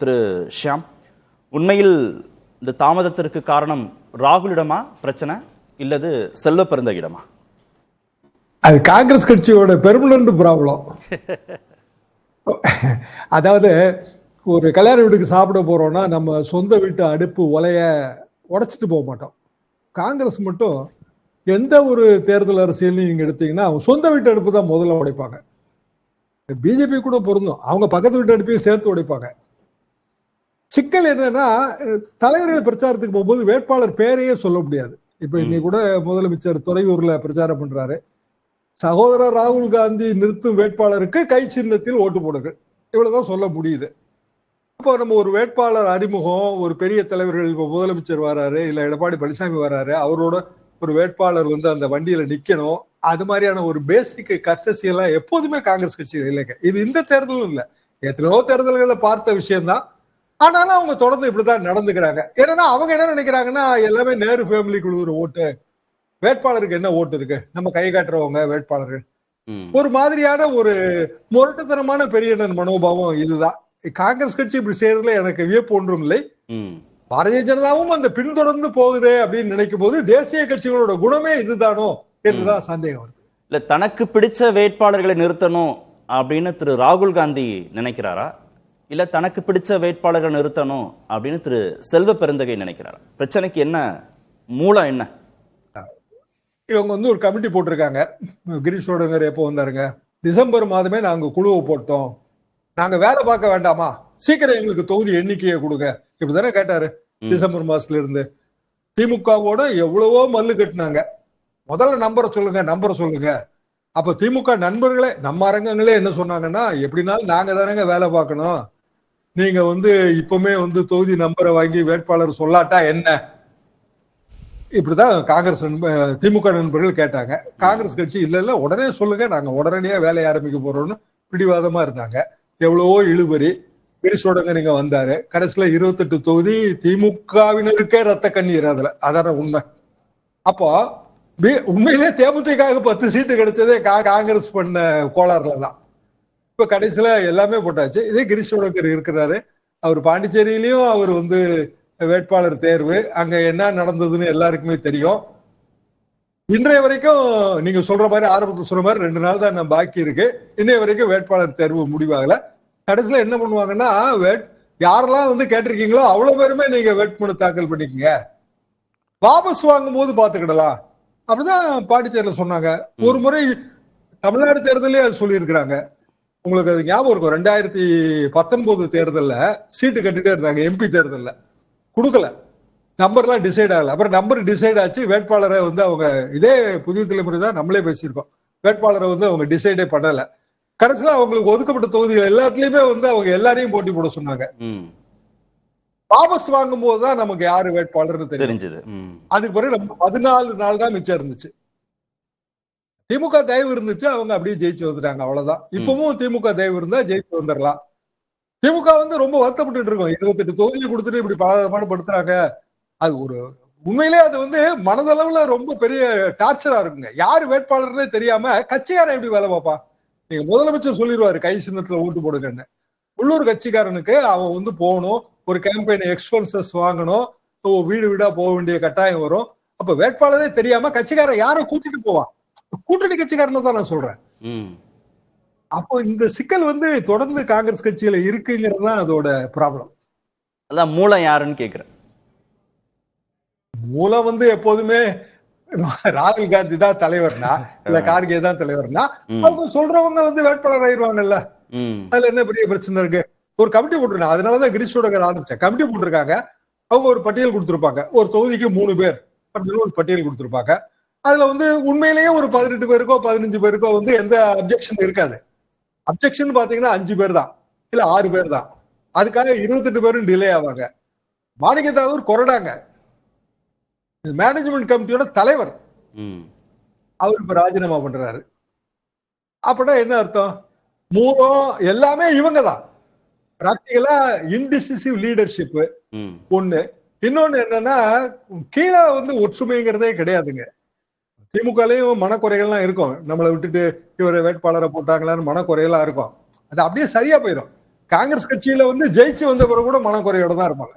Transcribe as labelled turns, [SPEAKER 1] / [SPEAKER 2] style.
[SPEAKER 1] திரு ஷியாம், உண்மையில் இந்த தாமதத்திற்கு காரணம் ராகுலிடமா பிரச்சனை இல்லது செல்வ பெருந்தகையிடமா?
[SPEAKER 2] அது காங்கிரஸ் கட்சியோட பெர்மனன்ட் ப்ராப்ளம். அதாவது ஒரு கல்யாண வீட்டுக்கு சாப்பிட போறோம்னா நம்ம சொந்த வீட்டு அடுப்பு உலைய உடைச்சிட்டு போக மாட்டோம். காங்கிரஸ் மட்டும் எந்த ஒரு தேர்தல் அரசியல் நீங்க எடுத்தீங்கன்னா அவங்க சொந்த வீட்டு அடுப்பு தான் முதல்ல உடைப்பாங்க. பிஜேபி கூட பொருந்தும், அவங்க பக்கத்து வீட்டு அடுப்பையும் சேர்த்து உடைப்பாங்க. சிக்கல் என்னன்னா, தலைவர்கள் பிரச்சாரத்துக்கு போகும்போது வேட்பாளர் பேரையே சொல்ல முடியாது. இப்ப இன்னைக்கு கூட முதலமைச்சர் துறையூர்ல பிரச்சாரம் பண்றாரு, சகோதரர் ராகுல் காந்தி நிறுத்தும் வேட்பாளருக்கு கை சின்னத்தில் ஓட்டு போடுங்கள், இவ்வளவுதான் சொல்ல முடியுது. அப்போ நம்ம ஒரு வேட்பாளர் அறிமுகம், ஒரு பெரிய தலைவர்கள், இப்ப முதலமைச்சர் வராரு, இல்ல எடப்பாடி பழனிசாமி வராரு, அவரோட ஒரு வேட்பாளர் அந்த வண்டியில நிக்கணும், அது மாதிரியான ஒரு பேசிக் கர்டசி எல்லாம் எப்போதுமே காங்கிரஸ் கட்சியில் இல்லைங்க. இது இந்த தேர்தலும் இல்லை, எத்தனையோ தேர்தல்களை பார்த்த விஷயம்தான். ஆனாலும் அவங்க தொடர்ந்து இப்படிதான் நடந்துக்கிறாங்க. ஏன்னா அவங்க என்ன நினைக்கிறாங்கன்னா, எல்லாமே நேரு ஃபேமிலி குழுவுற ஓட்டு, வேட்பாளருக்கு என்ன ஓட்டு இருக்கு, நம்ம கை காட்டுறவங்க வேட்பாளர்கள், ஒரு மாதிரியான ஒரு முரட்டுத்தனமான பெரிய மனோபாவம். இதுதான் காங்கிரஸ் கட்சி இப்படி செய்யறதுல எனக்கு வியப்பு ஒன்றும் இல்லை. பாரதிய ஜனதாவும் அந்த பின்தொடர்ந்து போகுது அப்படின்னு நினைக்கும் போது தேசிய கட்சிகளோட குணமே இதுதானோ என்றுதான் சந்தேகம் வருது.
[SPEAKER 1] இல்ல, தனக்கு பிடிச்ச வேட்பாளர்களை நிறுத்தணும் அப்படின்னு திரு ராகுல் காந்தி நினைக்கிறாரா, இல்ல தனக்கு பிடிச்ச வேட்பாளர்களை நிறுத்தணும் அப்படின்னு திரு செல்வ பெருந்தகை நினைக்கிறாரா? பிரச்சனைக்கு என்ன மூலம் என்ன?
[SPEAKER 2] இவங்க ஒரு கமிட்டி போட்டிருக்காங்க. கிரீஷ் சோடங்கர் எப்போ வந்தாருங்க, டிசம்பர் மாதமே நாங்க குழுவை போட்டோம், நாங்க வேலை பார்க்க வேண்டாமா, சீக்கிரம் எங்களுக்கு தொகுதி எண்ணிக்கையை கொடுங்க, இப்படிதானே கேட்டாரு. டிசம்பர் மாசத்துல இருந்து திமுகவோட எவ்வளவோ மல்லு கட்டினாங்க. முதல்ல நம்பரை சொல்லுங்க. அப்ப திமுக நண்பர்களே, நம்ம அரங்கங்களே என்ன சொன்னாங்கன்னா, எப்படினாலும் நாங்க தானங்க வேலை பார்க்கணும், நீங்க இப்பவுமே தொகுதி நம்பரை வாங்கி வேட்பாளர் சொல்லாட்டா என்ன, இப்படிதான் காங்கிரஸ் திமுக நண்பர்கள் கேட்டாங்க. காங்கிரஸ் கட்சி இல்ல உடனே சொல்லுங்க, நாங்க உடனடியா வேலையை ஆரம்பிக்க போறோம்னு பிடிவாதமா இருந்தாங்க. எவ்வளவோ இழுபறி. கிரிசோடங்க நீங்க வந்தாரு, கடைசியில 28 தொகுதி திமுகவினருக்கே ரத்த கண்ணீர் அதுல, அதான உண்மை. அப்போ உண்மையிலே தேமுதிக 10 சீட்டு கிடைச்சதே காங்கிரஸ் பண்ண கோளாறுல தான். இப்ப கடைசியில எல்லாமே போட்டாச்சு. இதே கிரிசோடங்கர் இருக்கிறாரு, அவர் பாண்டிச்சேரியிலயும் அவர் வேட்பாளர் தேர்வு, அங்க என்ன நடந்ததுன்னு எல்லாருக்குமே தெரியும். இன்றைய வரைக்கும் நீங்க சொல்ற மாதிரி, ஆரம்பத்தில் சொல்ற மாதிரி 2 நாள் தான் பாக்கி இருக்கு. இன்னைய வரைக்கும் வேட்பாளர் தேர்வு முடிவாகல. கடைசியில என்ன பண்ணுவாங்கன்னா, யாரெல்லாம் கேட்டிருக்கீங்களோ அவ்வளவு பேருமே நீங்க வேட்புமனு தாக்கல் பண்ணிக்கங்க, வாபஸ் வாங்கும் போது பாத்துக்கிடலாம், அப்படிதான் பாண்டிச்சேரியில சொன்னாங்க. ஒரு முறை தமிழ்நாடு தேர்தலே அது சொல்லியிருக்கிறாங்க. உங்களுக்கு அது ஞாபகம் இருக்கும், 2019 தேர்தல்ல சீட்டு கட்டிட்டே இருந்தாங்க. எம்பி தேர்தல்ல கொடுக்கல, நம்பர்லாம் டிசைட் ஆகல. அப்புறம் நம்பர் டிசைட் ஆச்சு, வேட்பாளரை அவங்க இதே புதிய தலைமுறை தான் நம்மளே பேசியிருக்கோம், வேட்பாளரை அவங்க டிசைடே பண்ணல. கடைசியில அவங்களுக்கு ஒதுக்கப்பட்ட தொகுதிகள் எல்லாத்துலயுமே அவங்க எல்லாரையும் போட்டி போட சொன்னாங்க. வாபஸ் வாங்கும் போதுதான் நமக்கு யாரு வேட்பாளர்னு தெரிஞ்சது. அதுக்கு பிறகு நம்ம 14 நாள் தான் மிச்சம் இருந்துச்சு. திமுக தயவு இருந்துச்சு, அவங்க அப்படியே ஜெயிச்சு வந்துட்டாங்க, அவ்வளவுதான். இப்பவும் திமுக தயவு இருந்தா ஜெயிச்சு வந்துடலாம். திமுக ரொம்ப வருத்தப்பட்டு இருக்கோம், 28 தொகுதியை கொடுத்துட்டு இப்படி பாடுபடுத்துறாங்க. அது ஒரு உண்மையிலே அது மனதளவுல ரொம்ப பெரிய டார்ச்சரா இருக்குங்க. யாரு வேட்பாளர்னே தெரியாம கட்சிக்காரன் எப்படி வேலை பார்ப்பான்? நீங்க முதலமைச்சர் சொல்லிடுவாரு கை சின்னத்துல ஓட்டு போடுங்கன்னு, உள்ளூர் கட்சிக்காரனுக்கு அவன் போகணும், ஒரு கேம்பெயின் எக்ஸ்பென்சஸ் வாங்கணும், வீடு வீடா போக வேண்டிய கட்டாயம் வரும். அப்ப வேட்பாளரே தெரியாம கட்சிக்காரன் யாரை கூட்டிட்டு போவான்? கூட்டணி கட்சிக்காரன் தான் நான் சொல்றேன். அப்போ இந்த சிக்கல் தொடர்ந்து காங்கிரஸ் கட்சியில இருக்குங்கிறது தான் அதோட ப்ராப்ளம்.
[SPEAKER 1] அதான் மூலம் யாருன்னு கேக்குறேன்.
[SPEAKER 2] மூலம் எப்போதுமே ராகுல் காந்தி தான் தலைவர்னா, இல்ல கார்கே தான் தலைவர்னா, அவங்க சொல்றவங்க வேட்பாளர் ஆயிடுவாங்கல்ல, அதுல என்ன பெரிய பிரச்சனை இருக்கு? ஒரு கமிட்டி போட்டிருக்காங்க, அதனாலதான் கிரீஷோடங்கர் ஆரம்பிச்சேன். கமிட்டி போட்டிருக்காங்க, அவங்க ஒரு பட்டியல் கொடுத்திருப்பாங்க, ஒரு தொகுதிக்கு 3 பேர் அப்படின்னு ஒரு பட்டியல் கொடுத்திருப்பாங்க. அதுல உண்மையிலேயே ஒரு 18 பேருக்கோ 15 பேருக்கோ எந்த அப்ஜெக்ஷன் இருக்காது. அப்ஜெக்ஷன் பாத்தீங்கன்னா 5 பேர் தான், இல்ல 6 பேர் தான். அதுக்காக 28 பேரும் டிலே ஆவாங்க. மாணிக்க தாகூர் கொறடாங்க, மேனேஜ்மெண்ட் கமிட்டியோட தலைவர், அவர் இப்ப ராஜினாமா பண்றாரு. அப்படின்னா என்ன அர்த்தம்? மூலம் எல்லாமே இவங்க தான். பிராக்டிகலா இன்டிசிசிவ் லீடர்ஷிப் ஒண்ணு. இன்னொன்னு என்னன்னா, கீழே ஒற்றுமைங்கிறதே கிடையாதுங்க. திமுகலையும் மனக்குறைகள்லாம் இருக்கும், நம்மளை விட்டுட்டு இவரை வேட்பாளரை போட்டாங்களான்னு மனக்குறைகள்லாம் இருக்கும். அது அப்படியே சரியா போயிடும். காங்கிரஸ் கட்சியில வந்து ஜெயிச்சு வந்த பிறகு கூட மனக்குறையோட தான் இருப்பாங்க.